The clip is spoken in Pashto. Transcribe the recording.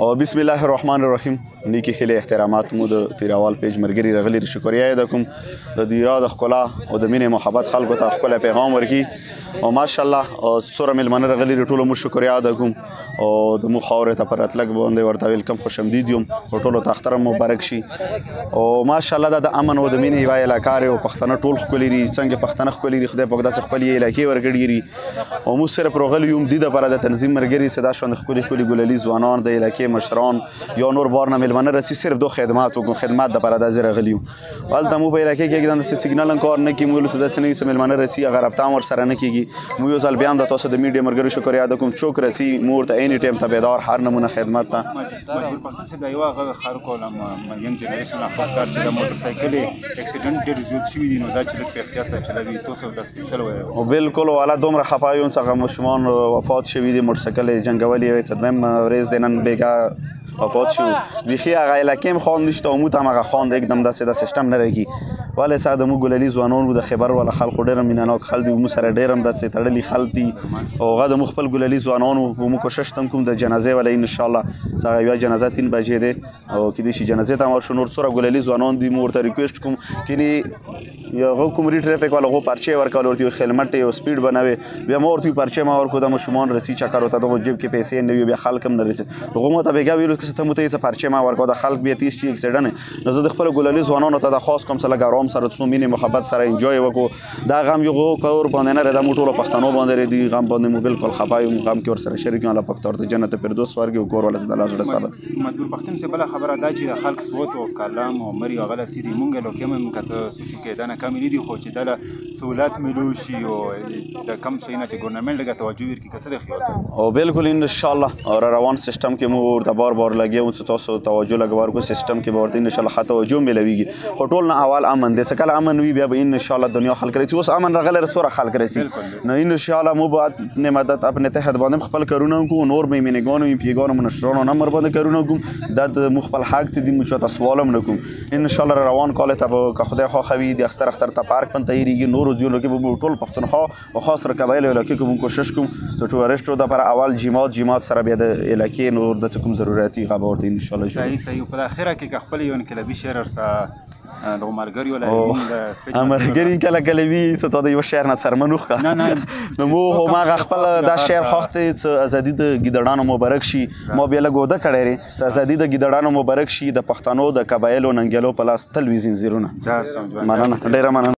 او بسم الله الرحمن الرحیم. نیکی هیله احترامات مو د تیراوال پیج مرګري رغلی شکریا د کوم د دیرا د خلا او د مینې محبت خلکو ته خپل پیغام ورکی او ماشاءالله سوره ملمنه رغلی ټولو مو شکریا د کوم او د مو خاورې ته پر اتلک باندې ورته ویلکم خوشمدید یم او ټولو ته اختر مبارک شي او ماشاءالله د امن او د مینې وای علاقې او پښتنه ټول خپلې ری څنګه پښتنه خپلې خدای په داسې خپلې علاقې ورګړي او مو سره پروغل یم د لپاره د تنظیم مرګري صدا شوند خپلې خپلې ګلالي ځوانان د علاقې مشران یا نور بارنه ملمنه رسی صرف دو خدمات وکړو خدمات د لپاره د زر غلیو ولته مو په علاقې کې د سیګنال کار نه کی مو له صدا سنې سم ملمنه رسی اگر رابطه ور سره نه کیږي مو یو ځل بیان د تاسو د میډیا مرګري شکریا د کوم چوک رسی مور ته اني ټیم تابعدار هر نمونه خدمات ته پښتون څه دی واغه خار کولم ینګ جنریشن خاص کار چې د موټر سایکل اکسیډنټ ډیر زیات شوی دي نو دا چې په احتیاط سره چلوي تاسو د سپیشل وای او بالکل والا دومره خفایون څنګه مشمون وفات شوی دي موټر سایکل جنگولي وي صدمم ریز دینن بیګا وفات شو بيخي هغه علاقې خان نشته او مو ته هغه خان एकदम د سیستم نه راکی ولې ساده مو ګلالي ځوانانو د خبر ولا خلک ډېر مینانو خلک مو سره ډېر هم د تړلي خلتي او غاده مخبل ګلالي ځوانانو مو کوشش تم کوم د جنازه ولا ان شاء الله څنګه یو جنازه 3 بجې ده او کدي شي جنازه ته مور شو نور سره ګلالي ځوانان دي مو ورته ریکوست کوم کینی یو کوم ری ټریفیک والا غو پرچه ورکول ورته خلمت او سپیډ بنوي بیا مور ته پرچه ما ورکو د مشمون رسی چکر وته د جیب کې پیسې نه بیا خلک هم نه رسي غو مو ته بیګا ویلو چې ته مو ته پرچه ما ورکو د خلک بیا 30 اکسیډنټ نو زه د خپل ګلالي ځوانانو ته د خاص کوم سره ګرام سره څو مینه محبت سره انجوای وکړو دا غم یو کور باندې نه ردا موټو پښتنو باندې دی غم باندې مو بالکل خفای غم کې ور سره شریک الله پکتور ته جنت پردوس ورګي کور ولته د الله سره مدور پښتون څه بل خبره دا چې خلک صوت او کلام او مری غلط سي مونږ له کوم کته سوشي کې دا نه کم دي خو چې د سہولت ملوشي او د کم شي نه چې ګورنمنت لګه توجه ورکړي کڅه د خیال او بالکل ان شاء الله اور روان سیستم کې مو د بار لګیو چې تاسو توجه لګور کو سیستم کې ورته ان شاء الله خاطر توجه ملويږي خو ټول نه اول امن دي سکل امن وي بیا ان شاء الله دنیا خلق رسي اوس امن رغله رسوره خلق رسي نو ان شاء الله مو بعد نه مدد اپنے تحت باندې خپل کارونه کو نور به مینګونو پیګونو منشرونو نمبر باندې کارونه کوم د مخبل حق ته دي مو چاته سوالم نکوم ان شاء الله روان کال ته که خدای خو خوي د اختر ته پارک پن تیریږي نور ځینو کې به ټول پښتونخوا او خاص رقبایل علاقې کوم کوشش کوم چې ټورستو د پر اول جماعت سره بیا د علاقې نور د کوم ضرورتي غبر ان شاء الله صحیح په اخره کې خپل یو انقلابي شعر سره د مرګري ولا مرګري کله وی ستو د یو شعر نه سرمنوخ کا نه نو مو ما خپل دا شعر خوخته ازادي د ګیدړانو مبارک شي مو بیا لګوده کړی ازادي د ګیدړانو مبارک شي د پښتنو د قبایلو ننګلو پلاس تلویزیون زیرونه مننه ډیره مننه